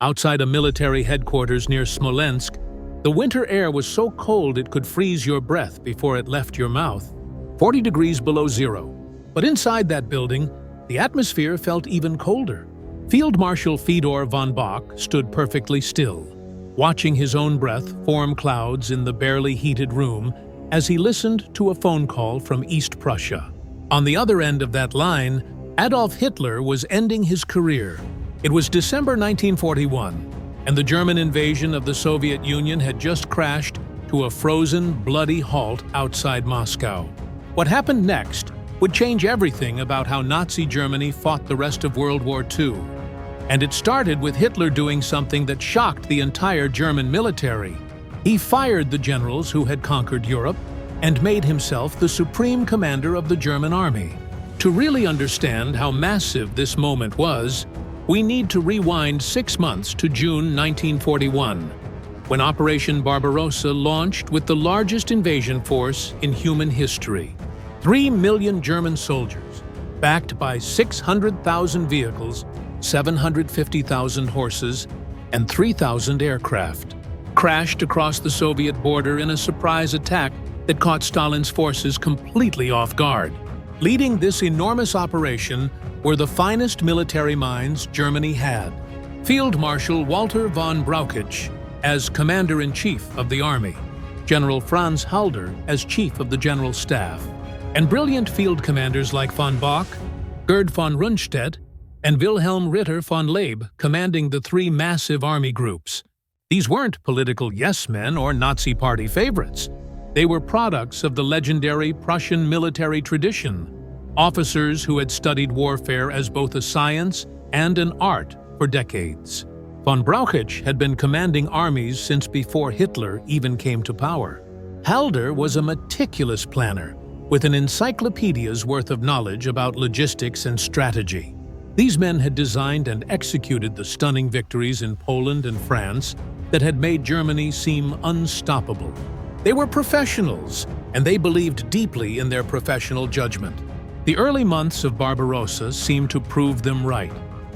Outside a military headquarters near Smolensk, the winter air was so cold it could freeze your breath before it left your mouth, 40 degrees below zero. But inside that building, the atmosphere felt even colder. Field Marshal Fedor von Bock stood perfectly still, watching his own breath form clouds in the barely heated room as he listened to a phone call from East Prussia. On the other end of that line, Adolf Hitler was ending his career. It was December 1941, and the German invasion of the Soviet Union had just crashed to a frozen, bloody halt outside Moscow. What happened next would change everything about how Nazi Germany fought the rest of World War II. And it started with Hitler doing something that shocked the entire German military. He fired the generals who had conquered Europe and made himself the supreme commander of the German army. To really understand how massive this moment was, we need to rewind 6 months to June 1941, when Operation Barbarossa launched with the largest invasion force in human history. 3 million German soldiers, backed by 600,000 vehicles, 750,000 horses, and 3,000 aircraft, crashed across the Soviet border in a surprise attack that caught Stalin's forces completely off guard. Leading this enormous operation were the finest military minds Germany had. Field Marshal Walter von Brauchitsch as Commander-in-Chief of the Army, General Franz Halder as Chief of the General Staff, and brilliant field commanders like von Bock, Gerd von Rundstedt, and Wilhelm Ritter von Leeb commanding the 3 massive army groups. These weren't political yes-men or Nazi party favorites. They were products of the legendary Prussian military tradition, officers who had studied warfare as both a science and an art for decades. Von Brauchitsch had been commanding armies since before Hitler even came to power. Halder was a meticulous planner, with an encyclopedia's worth of knowledge about logistics and strategy. These men had designed and executed the stunning victories in Poland and France that had made Germany seem unstoppable. They were professionals, and they believed deeply in their professional judgment. The early months of Barbarossa seemed to prove them right.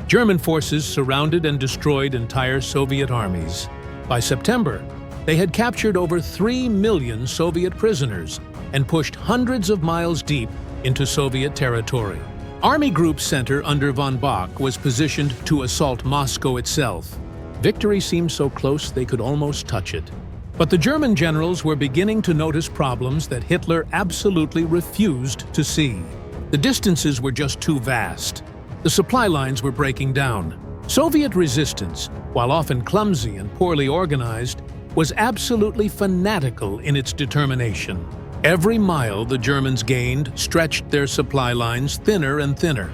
German forces surrounded and destroyed entire Soviet armies. By September, they had captured over 3 million Soviet prisoners and pushed hundreds of miles deep into Soviet territory. Army Group Center under von Bock was positioned to assault Moscow itself. Victory seemed so close they could almost touch it. But the German generals were beginning to notice problems that Hitler absolutely refused to see. The distances were just too vast. The supply lines were breaking down. Soviet resistance, while often clumsy and poorly organized, was absolutely fanatical in its determination. Every mile the Germans gained stretched their supply lines thinner and thinner.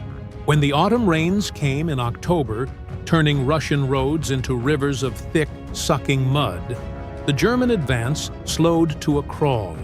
When the autumn rains came in October, turning Russian roads into rivers of thick, sucking mud, the German advance slowed to a crawl.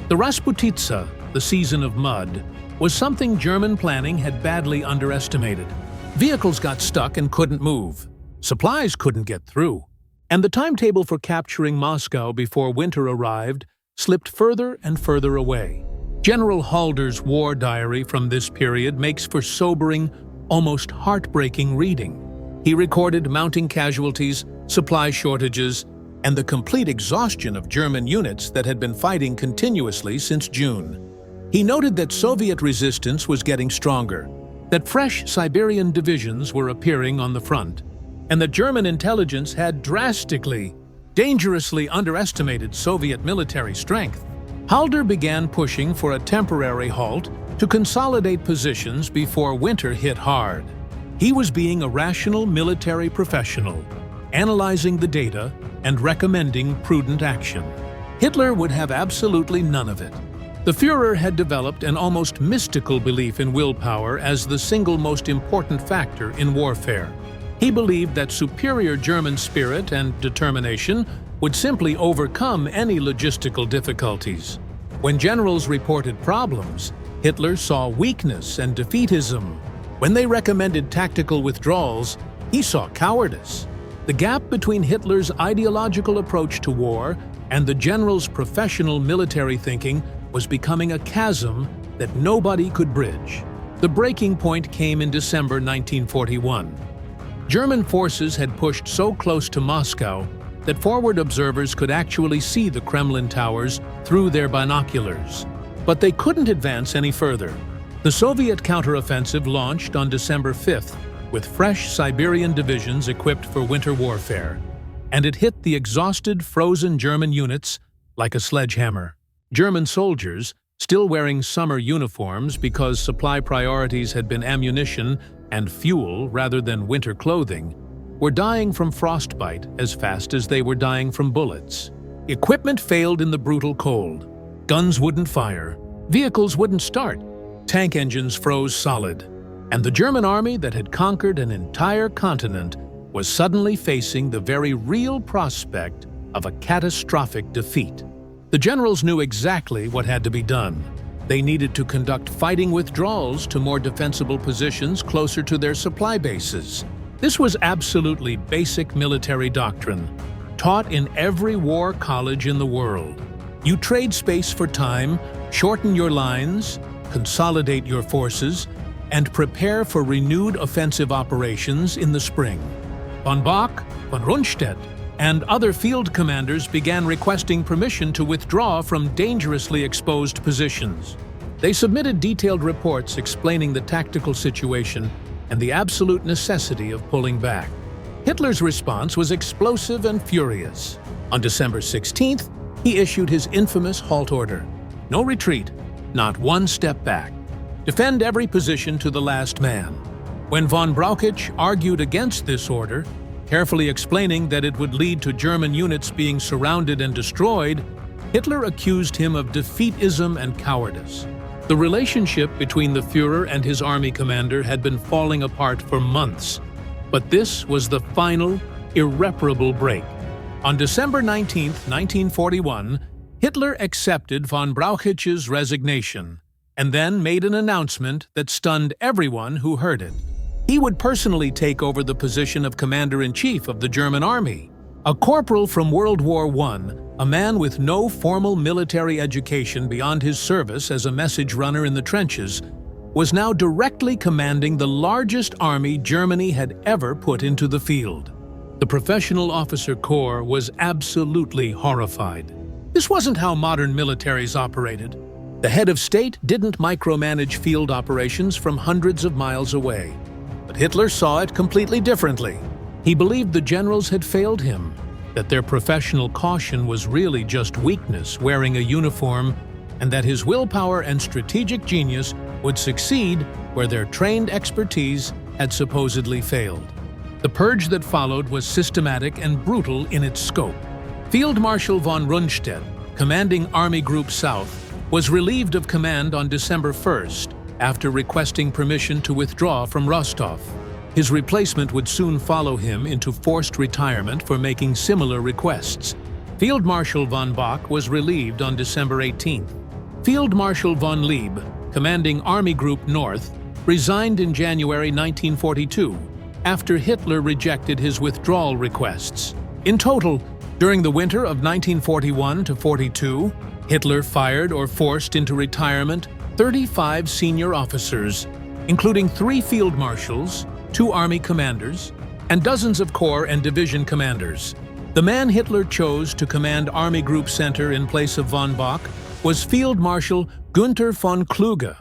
The Rasputitsa, the season of mud, was something German planning had badly underestimated. Vehicles got stuck and couldn't move. Supplies couldn't get through. And the timetable for capturing Moscow before winter arrived slipped further and further away. General Halder's war diary from this period makes for sobering, almost heartbreaking reading. He recorded mounting casualties, supply shortages, and the complete exhaustion of German units that had been fighting continuously since June. He noted that Soviet resistance was getting stronger, that fresh Siberian divisions were appearing on the front, and that German intelligence had drastically, dangerously underestimated Soviet military strength. Halder began pushing for a temporary halt to consolidate positions before winter hit hard. He was being a rational military professional, analyzing the data and recommending prudent action. Hitler would have absolutely none of it. The Führer had developed an almost mystical belief in willpower as the single most important factor in warfare. He believed that superior German spirit and determination would simply overcome any logistical difficulties. When generals reported problems, Hitler saw weakness and defeatism. When they recommended tactical withdrawals, he saw cowardice. The gap between Hitler's ideological approach to war and the general's professional military thinking was becoming a chasm that nobody could bridge. The breaking point came in December 1941. German forces had pushed so close to Moscow that forward observers could actually see the Kremlin towers through their binoculars. But they couldn't advance any further. The Soviet counteroffensive launched on December 5th with fresh Siberian divisions equipped for winter warfare, and it hit the exhausted, frozen German units like a sledgehammer. German soldiers, still wearing summer uniforms because supply priorities had been ammunition and fuel rather than winter clothing, were dying from frostbite as fast as they were dying from bullets. Equipment failed in the brutal cold. Guns wouldn't fire, vehicles wouldn't start, tank engines froze solid, and the German army that had conquered an entire continent was suddenly facing the very real prospect of a catastrophic defeat. The generals knew exactly what had to be done. They needed to conduct fighting withdrawals to more defensible positions closer to their supply bases. This was absolutely basic military doctrine, taught in every war college in the world. You trade space for time, shorten your lines, consolidate your forces, and prepare for renewed offensive operations in the spring. Von Bock, von Rundstedt, and other field commanders began requesting permission to withdraw from dangerously exposed positions. They submitted detailed reports explaining the tactical situation and the absolute necessity of pulling back. Hitler's response was explosive and furious. On December 16th, he issued his infamous halt order. No retreat, not one step back. Defend every position to the last man. When von Brauchitsch argued against this order, carefully explaining that it would lead to German units being surrounded and destroyed, Hitler accused him of defeatism and cowardice. The relationship between the Führer and his army commander had been falling apart for months, but this was the final, irreparable break. On December 19, 1941, Hitler accepted von Brauchitsch's resignation and then made an announcement that stunned everyone who heard it. He would personally take over the position of Commander-in-Chief of the German Army. A corporal from World War I, a man with no formal military education beyond his service as a message runner in the trenches, was now directly commanding the largest army Germany had ever put into the field. The professional officer corps was absolutely horrified. This wasn't how modern militaries operated. The head of state didn't micromanage field operations from hundreds of miles away. But Hitler saw it completely differently. He believed the generals had failed him, that their professional caution was really just weakness wearing a uniform, and that his willpower and strategic genius would succeed where their trained expertise had supposedly failed. The purge that followed was systematic and brutal in its scope. Field Marshal von Rundstedt, commanding Army Group South, was relieved of command on December 1st after requesting permission to withdraw from Rostov. His replacement would soon follow him into forced retirement for making similar requests. Field Marshal von Bock was relieved on December 18th. Field Marshal von Lieb, commanding Army Group North, resigned in January 1942 after Hitler rejected his withdrawal requests. In total, during the winter of 1941 to 42, Hitler fired or forced into retirement 35 senior officers, including 3 field marshals, 2 army commanders, and dozens of corps and division commanders. The man Hitler chose to command Army Group Center in place of von Bock was Field Marshal Günther von Kluge,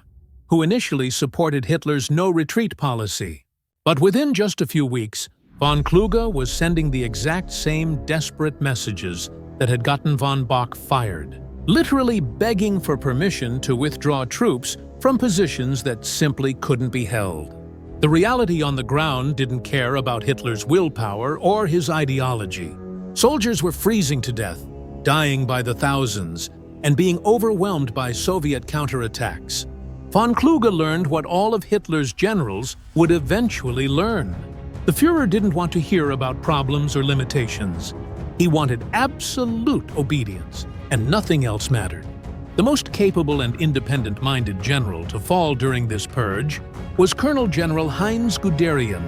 who initially supported Hitler's no-retreat policy. But within just a few weeks, von Kluge was sending the exact same desperate messages that had gotten von Bock fired, literally begging for permission to withdraw troops from positions that simply couldn't be held. The reality on the ground didn't care about Hitler's willpower or his ideology. Soldiers were freezing to death, dying by the thousands, and being overwhelmed by Soviet counterattacks. Von Kluge learned what all of Hitler's generals would eventually learn. The Führer didn't want to hear about problems or limitations. He wanted absolute obedience, and nothing else mattered. The most capable and independent-minded general to fall during this purge was Colonel General Heinz Guderian,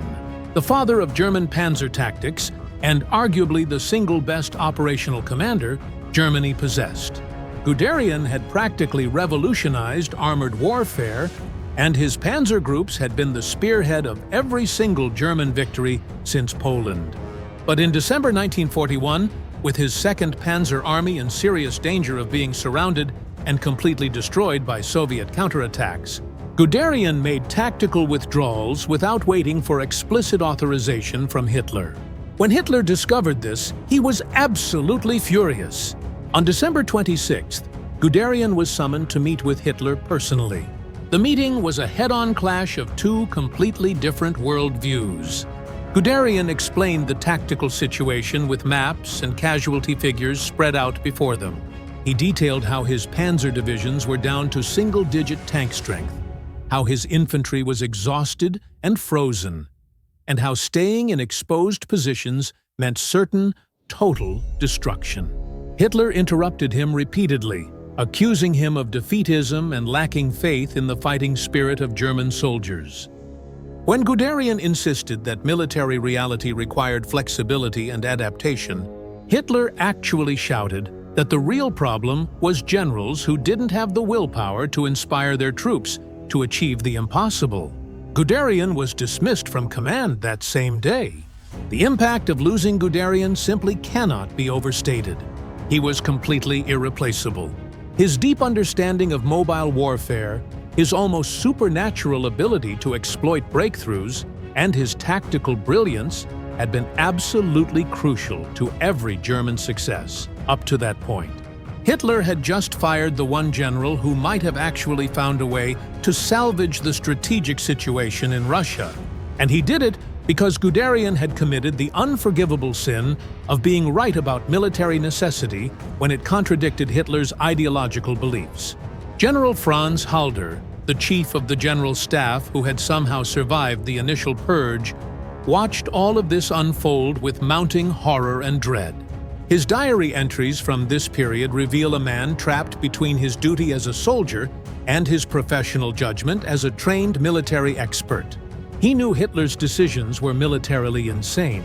the father of German panzer tactics and arguably the single best operational commander Germany possessed. Guderian had practically revolutionized armored warfare and his panzer groups had been the spearhead of every single German victory since Poland. But in December 1941, with his 2nd Panzer Army in serious danger of being surrounded and completely destroyed by Soviet counterattacks, Guderian made tactical withdrawals without waiting for explicit authorization from Hitler. When Hitler discovered this, he was absolutely furious. On December 26th, Guderian was summoned to meet with Hitler personally. The meeting was a head-on clash of two completely different worldviews. Guderian explained the tactical situation with maps and casualty figures spread out before them. He detailed how his panzer divisions were down to single-digit tank strength, how his infantry was exhausted and frozen, and how staying in exposed positions meant certain, total destruction. Hitler interrupted him repeatedly, accusing him of defeatism and lacking faith in the fighting spirit of German soldiers. When Guderian insisted that military reality required flexibility and adaptation, Hitler actually shouted that the real problem was generals who didn't have the willpower to inspire their troops to achieve the impossible. Guderian was dismissed from command that same day. The impact of losing Guderian simply cannot be overstated. He was completely irreplaceable. His deep understanding of mobile warfare, his almost supernatural ability to exploit breakthroughs, and his tactical brilliance had been absolutely crucial to every German success up to that point. Hitler had just fired the one general who might have actually found a way to salvage the strategic situation in Russia, and he did it because Guderian had committed the unforgivable sin of being right about military necessity when it contradicted Hitler's ideological beliefs. General Franz Halder, the chief of the general staff who had somehow survived the initial purge, watched all of this unfold with mounting horror and dread. His diary entries from this period reveal a man trapped between his duty as a soldier and his professional judgment as a trained military expert. He knew Hitler's decisions were militarily insane,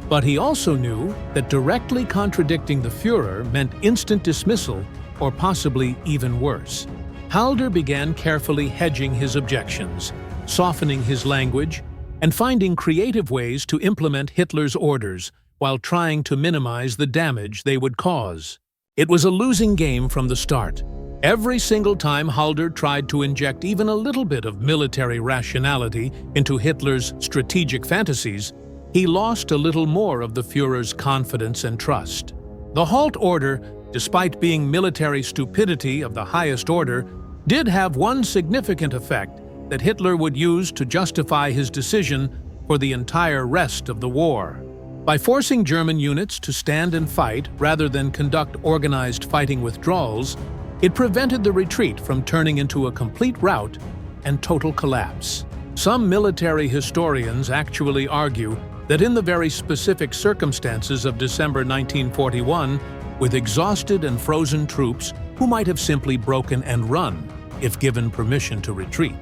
but he also knew that directly contradicting the Führer meant instant dismissal or possibly even worse. Halder began carefully hedging his objections, softening his language, and finding creative ways to implement Hitler's orders while trying to minimize the damage they would cause. It was a losing game from the start. Every single time Halder tried to inject even a little bit of military rationality into Hitler's strategic fantasies, he lost a little more of the Führer's confidence and trust. The halt order, despite being military stupidity of the highest order, did have one significant effect that Hitler would use to justify his decision for the entire rest of the war. By forcing German units to stand and fight rather than conduct organized fighting withdrawals, it prevented the retreat from turning into a complete rout and total collapse. Some military historians actually argue that in the very specific circumstances of December 1941, with exhausted and frozen troops who might have simply broken and run if given permission to retreat,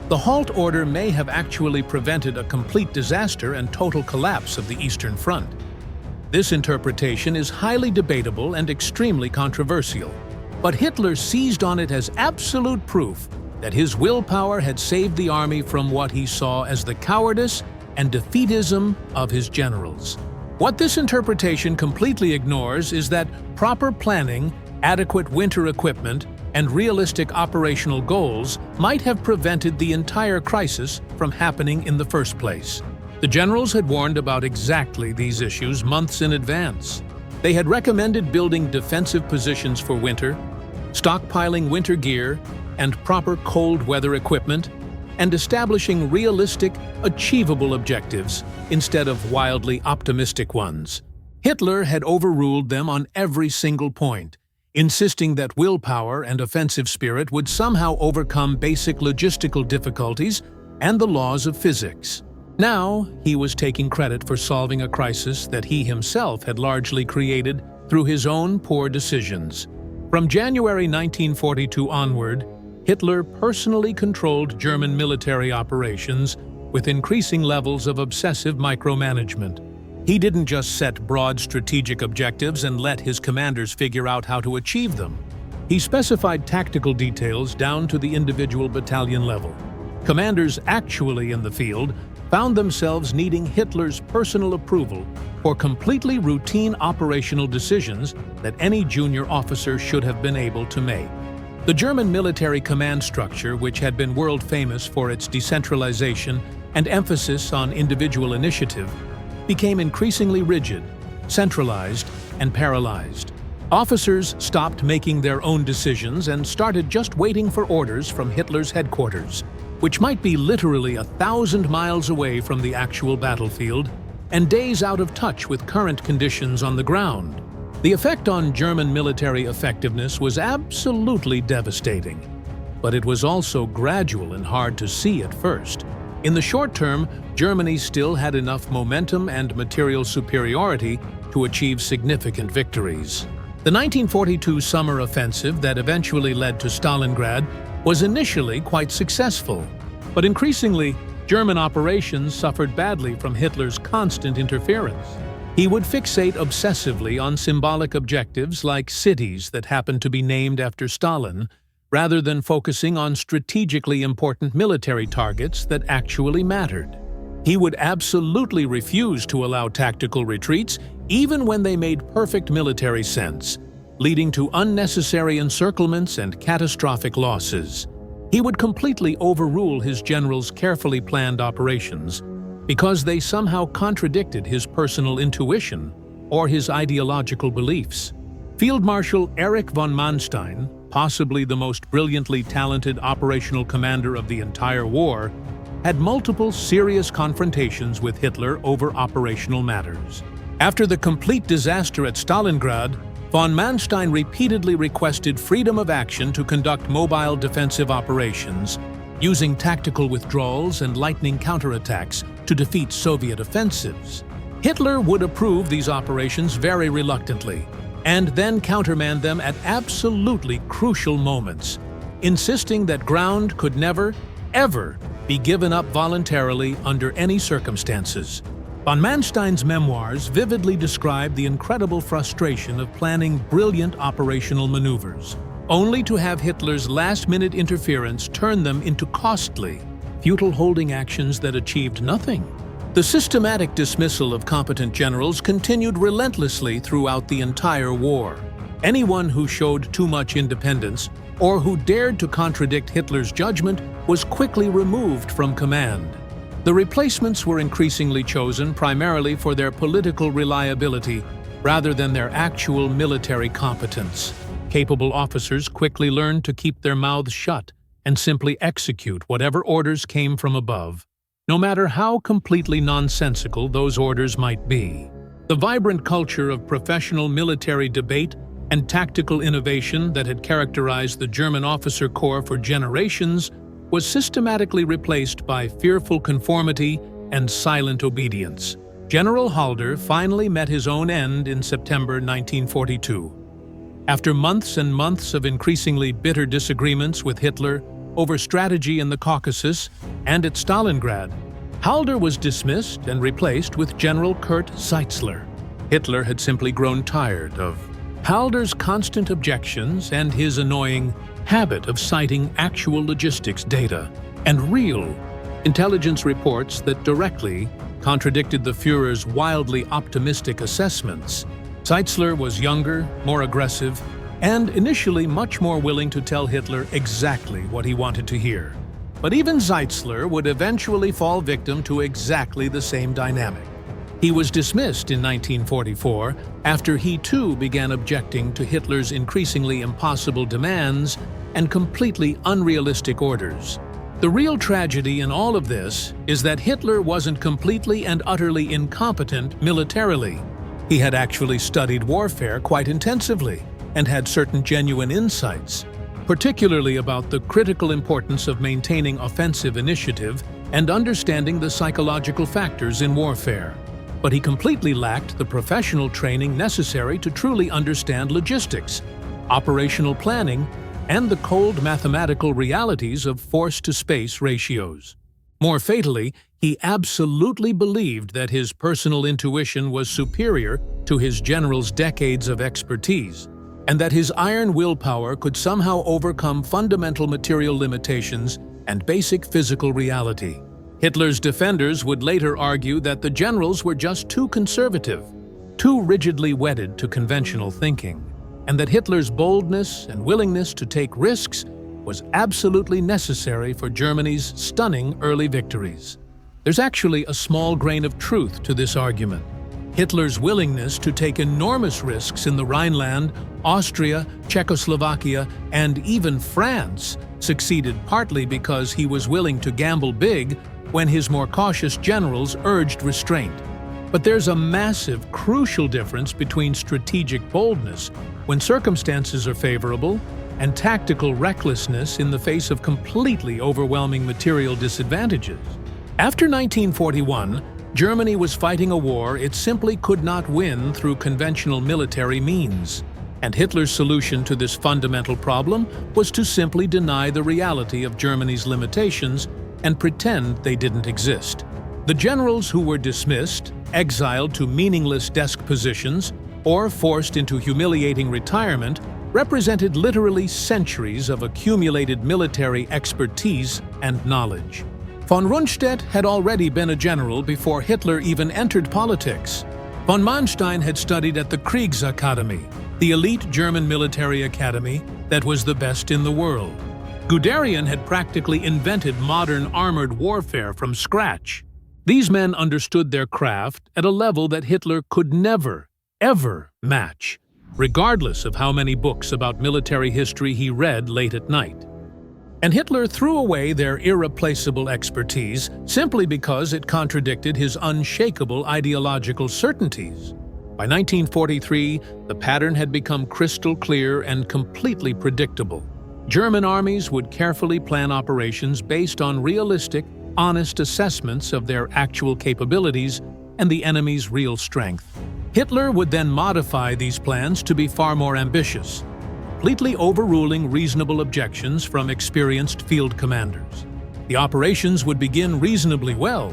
the halt order may have actually prevented a complete disaster and total collapse of the Eastern Front. This interpretation is highly debatable and extremely controversial, but Hitler seized on it as absolute proof that his willpower had saved the army from what he saw as the cowardice and defeatism of his generals. What this interpretation completely ignores is that proper planning, adequate winter equipment, and realistic operational goals might have prevented the entire crisis from happening in the first place. The generals had warned about exactly these issues months in advance. They had recommended building defensive positions for winter, stockpiling winter gear and proper cold weather equipment, and establishing realistic, achievable objectives instead of wildly optimistic ones. Hitler had overruled them on every single point, insisting that willpower and offensive spirit would somehow overcome basic logistical difficulties and the laws of physics. Now, he was taking credit for solving a crisis that he himself had largely created through his own poor decisions. From January 1942 onward, Hitler personally controlled German military operations with increasing levels of obsessive micromanagement. He didn't just set broad strategic objectives and let his commanders figure out how to achieve them. He specified tactical details down to the individual battalion level. Commanders actually in the field found themselves needing Hitler's personal approval for completely routine operational decisions that any junior officer should have been able to make. The German military command structure, which had been world famous for its decentralization and emphasis on individual initiative, became increasingly rigid, centralized, and paralyzed. Officers stopped making their own decisions and started just waiting for orders from Hitler's headquarters, which might be literally 1,000 miles away from the actual battlefield and days out of touch with current conditions on the ground. The effect on German military effectiveness was absolutely devastating, but it was also gradual and hard to see at first. In the short term, Germany still had enough momentum and material superiority to achieve significant victories. The 1942 summer offensive that eventually led to Stalingrad was initially quite successful, but increasingly, German operations suffered badly from Hitler's constant interference. He would fixate obsessively on symbolic objectives like cities that happened to be named after Stalin, rather than focusing on strategically important military targets that actually mattered. He would absolutely refuse to allow tactical retreats, even when they made perfect military sense, leading to unnecessary encirclements and catastrophic losses. He would completely overrule his generals' carefully planned operations because they somehow contradicted his personal intuition or his ideological beliefs. Field Marshal Erich von Manstein, possibly the most brilliantly talented operational commander of the entire war, had multiple serious confrontations with Hitler over operational matters. After the complete disaster at Stalingrad, von Manstein repeatedly requested freedom of action to conduct mobile defensive operations, using tactical withdrawals and lightning counterattacks to defeat Soviet offensives. Hitler would approve these operations very reluctantly, and then countermand them at absolutely crucial moments, insisting that ground could never, ever be given up voluntarily under any circumstances. Von Manstein's memoirs vividly describe the incredible frustration of planning brilliant operational maneuvers, only to have Hitler's last-minute interference turn them into costly, futile holding actions that achieved nothing. The systematic dismissal of competent generals continued relentlessly throughout the entire war. Anyone who showed too much independence or who dared to contradict Hitler's judgment was quickly removed from command. The replacements were increasingly chosen primarily for their political reliability rather than their actual military competence. Capable officers quickly learned to keep their mouths shut and simply execute whatever orders came from above, no matter how completely nonsensical those orders might be. The vibrant culture of professional military debate and tactical innovation that had characterized the German officer corps for generations was systematically replaced by fearful conformity and silent obedience. General Halder finally met his own end in September 1942. After months and months of increasingly bitter disagreements with Hitler over strategy in the Caucasus and at Stalingrad, Halder was dismissed and replaced with General Kurt Zeitzler. Hitler had simply grown tired of Halder's constant objections and his annoying habit of citing actual logistics data and real intelligence reports that directly contradicted the Führer's wildly optimistic assessments. Zeitzler was younger, more aggressive, and initially much more willing to tell Hitler exactly what he wanted to hear. But even Zeitzler would eventually fall victim to exactly the same dynamic. He was dismissed in 1944 after he too began objecting to Hitler's increasingly impossible demands and completely unrealistic orders. The real tragedy in all of this is that Hitler wasn't completely and utterly incompetent militarily. He had actually studied warfare quite intensively and had certain genuine insights, particularly about the critical importance of maintaining offensive initiative and understanding the psychological factors in warfare. But he completely lacked the professional training necessary to truly understand logistics, operational planning, and the cold mathematical realities of force-to-space ratios. More fatally, he absolutely believed that his personal intuition was superior to his general's decades of expertise, and that his iron willpower could somehow overcome fundamental material limitations and basic physical reality. Hitler's defenders would later argue that the generals were just too conservative, too rigidly wedded to conventional thinking, and that Hitler's boldness and willingness to take risks was absolutely necessary for Germany's stunning early victories. There's actually a small grain of truth to this argument. Hitler's willingness to take enormous risks in the Rhineland, Austria, Czechoslovakia, and even France succeeded partly because he was willing to gamble big when his more cautious generals urged restraint. But there's a massive, crucial difference between strategic boldness when circumstances are favorable and tactical recklessness in the face of completely overwhelming material disadvantages. After 1941, Germany was fighting a war it simply could not win through conventional military means. And Hitler's solution to this fundamental problem was to simply deny the reality of Germany's limitations and pretend they didn't exist. The generals who were dismissed, exiled to meaningless desk positions, or forced into humiliating retirement represented literally centuries of accumulated military expertise and knowledge. Von Rundstedt had already been a general before Hitler even entered politics. Von Manstein had studied at the Kriegsakademie, the elite German military academy that was the best in the world. Guderian had practically invented modern armored warfare from scratch. These men understood their craft at a level that Hitler could never, ever match, regardless of how many books about military history he read late at night. And Hitler threw away their irreplaceable expertise simply because it contradicted his unshakable ideological certainties. By 1943, the pattern had become crystal clear and completely predictable. German armies would carefully plan operations based on realistic, honest assessments of their actual capabilities and the enemy's real strength. Hitler would then modify these plans to be far more ambitious, completely overruling reasonable objections from experienced field commanders. The operations would begin reasonably well,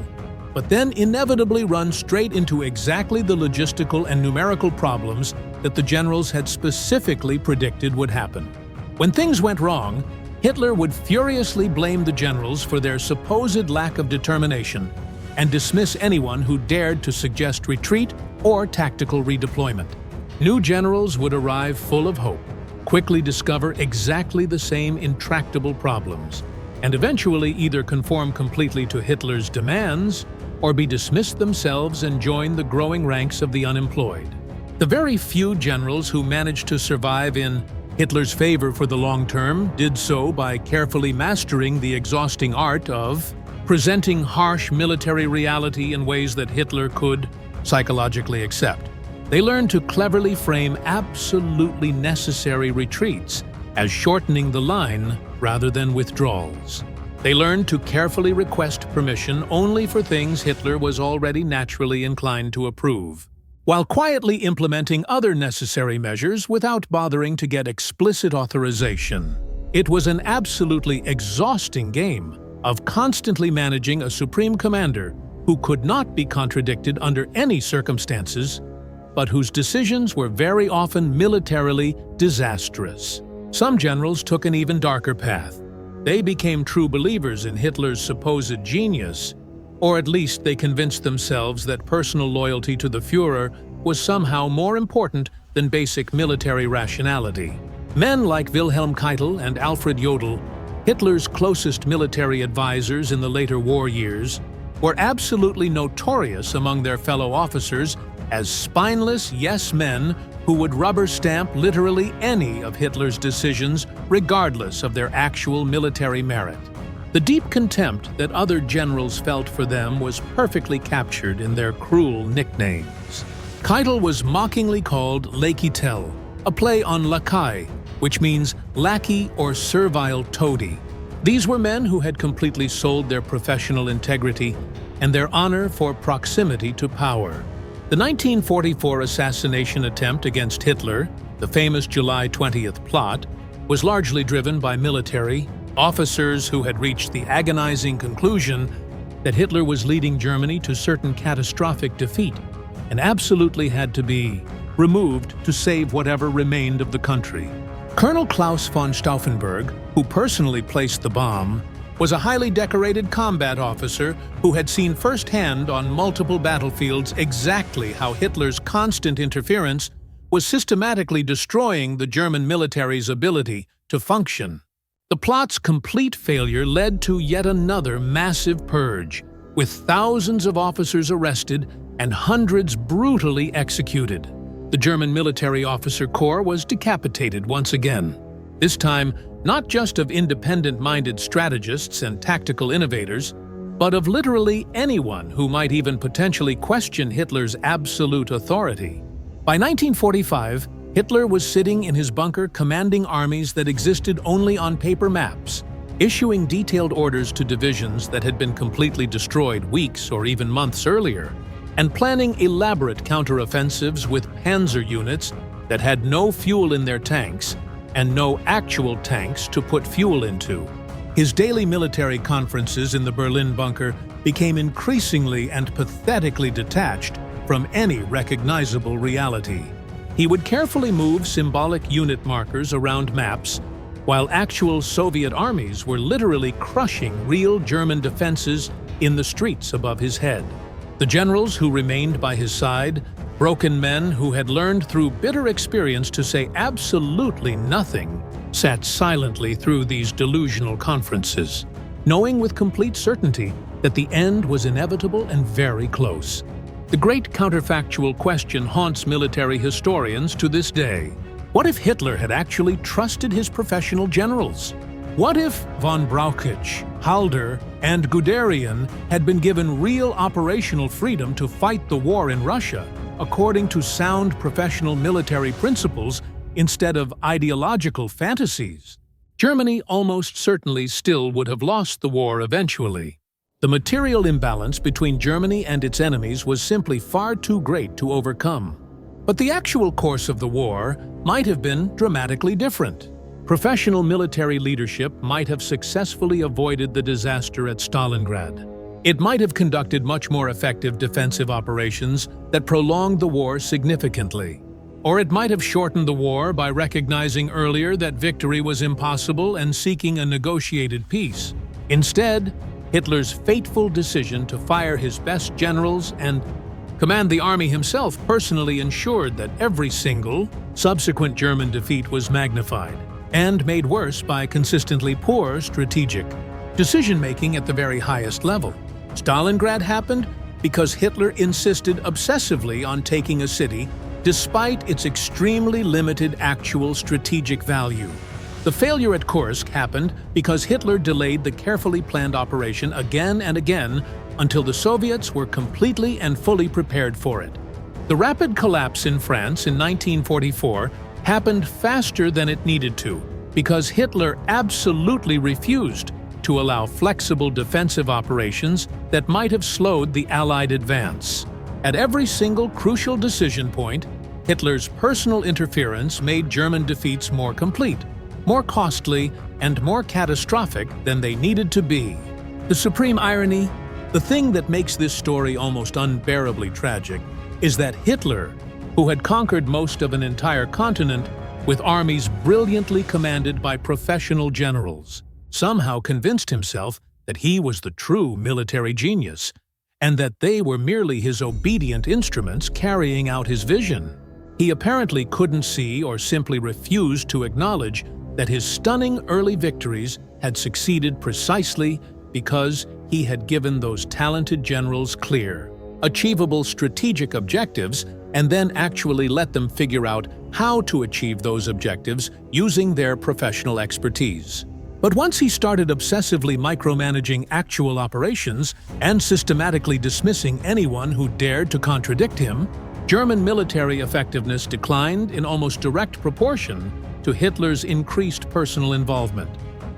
but then inevitably run straight into exactly the logistical and numerical problems that the generals had specifically predicted would happen. When things went wrong, Hitler would furiously blame the generals for their supposed lack of determination and dismiss anyone who dared to suggest retreat or tactical redeployment. New generals would arrive full of hope, quickly discover exactly the same intractable problems, and eventually either conform completely to Hitler's demands or be dismissed themselves and join the growing ranks of the unemployed. The very few generals who managed to survive in Hitler's favor for the long term did so by carefully mastering the exhausting art of presenting harsh military reality in ways that Hitler could psychologically accept. They learned to cleverly frame absolutely necessary retreats as shortening the line rather than withdrawals. They learned to carefully request permission only for things Hitler was already naturally inclined to approve, while quietly implementing other necessary measures without bothering to get explicit authorization. It was an absolutely exhausting game of constantly managing a supreme commander who could not be contradicted under any circumstances, but whose decisions were very often militarily disastrous. Some generals took an even darker path. They became true believers in Hitler's supposed genius, or at least they convinced themselves that personal loyalty to the Führer was somehow more important than basic military rationality. Men like Wilhelm Keitel and Alfred Jodl, Hitler's closest military advisors in the later war years, were absolutely notorious among their fellow officers as spineless yes-men who would rubber stamp literally any of Hitler's decisions regardless of their actual military merit. The deep contempt that other generals felt for them was perfectly captured in their cruel nicknames. Keitel was mockingly called Lackey-Tell, a play on lakai, which means lackey or servile toady. These were men who had completely sold their professional integrity and their honor for proximity to power. The 1944 assassination attempt against Hitler, the famous July 20th plot, was largely driven by military officers who had reached the agonizing conclusion that Hitler was leading Germany to certain catastrophic defeat and absolutely had to be removed to save whatever remained of the country. Colonel Klaus von Stauffenberg, who personally placed the bomb, was a highly decorated combat officer who had seen firsthand on multiple battlefields exactly how Hitler's constant interference was systematically destroying the German military's ability to function. The plot's complete failure led to yet another massive purge, with thousands of officers arrested and hundreds brutally executed. The German military officer corps was decapitated once again, this time not just of independent-minded strategists and tactical innovators, but of literally anyone who might even potentially question Hitler's absolute authority. By 1945, Hitler was sitting in his bunker commanding armies that existed only on paper maps, issuing detailed orders to divisions that had been completely destroyed weeks or even months earlier, and planning elaborate counteroffensives with panzer units that had no fuel in their tanks and no actual tanks to put fuel into. His daily military conferences in the Berlin bunker became increasingly and pathetically detached from any recognizable reality. He would carefully move symbolic unit markers around maps, while actual Soviet armies were literally crushing real German defenses in the streets above his head. The generals who remained by his side, broken men who had learned through bitter experience to say absolutely nothing, sat silently through these delusional conferences, knowing with complete certainty that the end was inevitable and very close. The great counterfactual question haunts military historians to this day. What if Hitler had actually trusted his professional generals? What if von Brauchitsch, Halder, and Guderian had been given real operational freedom to fight the war in Russia according to sound professional military principles instead of ideological fantasies? Germany almost certainly still would have lost the war eventually. The material imbalance between Germany and its enemies was simply far too great to overcome. But the actual course of the war might have been dramatically different. Professional military leadership might have successfully avoided the disaster at Stalingrad. It might have conducted much more effective defensive operations that prolonged the war significantly. Or it might have shortened the war by recognizing earlier that victory was impossible and seeking a negotiated peace. Instead, Hitler's fateful decision to fire his best generals and command the army himself personally ensured that every single subsequent German defeat was magnified and made worse by consistently poor strategic decision-making at the very highest level. Stalingrad happened because Hitler insisted obsessively on taking a city despite its extremely limited actual strategic value. The failure at Kursk happened because Hitler delayed the carefully planned operation again and again until the Soviets were completely and fully prepared for it. The rapid collapse in France in 1944 happened faster than it needed to because Hitler absolutely refused to allow flexible defensive operations that might have slowed the Allied advance. At every single crucial decision point, Hitler's personal interference made German defeats more complete, more costly, and more catastrophic than they needed to be. The supreme irony, the thing that makes this story almost unbearably tragic, is that Hitler, who had conquered most of an entire continent with armies brilliantly commanded by professional generals, somehow convinced himself that he was the true military genius, and that they were merely his obedient instruments carrying out his vision. He apparently couldn't see or simply refused to acknowledge that his stunning early victories had succeeded precisely because he had given those talented generals clear, achievable strategic objectives and then actually let them figure out how to achieve those objectives using their professional expertise. But once he started obsessively micromanaging actual operations and systematically dismissing anyone who dared to contradict him, German military effectiveness declined in almost direct proportion to Hitler's increased personal involvement.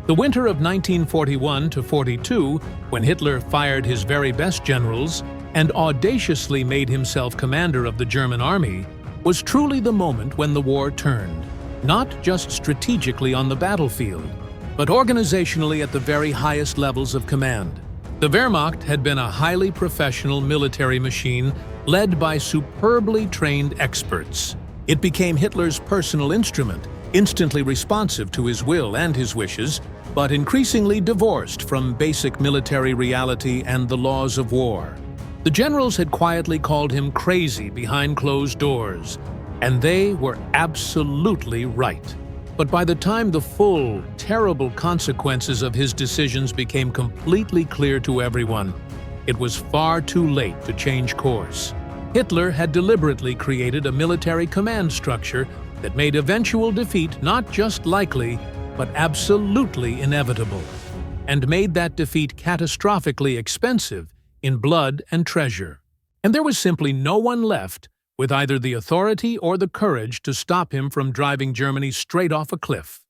The winter of 1941–42, when Hitler fired his very best generals and audaciously made himself commander of the German army, was truly the moment when the war turned, not just strategically on the battlefield, but organizationally at the very highest levels of command. The Wehrmacht had been a highly professional military machine led by superbly trained experts. It became Hitler's personal instrument, instantly responsive to his will and his wishes, but increasingly divorced from basic military reality and the laws of war. The generals had quietly called him crazy behind closed doors, and they were absolutely right. But by the time the full, terrible consequences of his decisions became completely clear to everyone, it was far too late to change course. Hitler had deliberately created a military command structure that made eventual defeat not just likely, but absolutely inevitable, and made that defeat catastrophically expensive in blood and treasure. And there was simply no one left with either the authority or the courage to stop him from driving Germany straight off a cliff.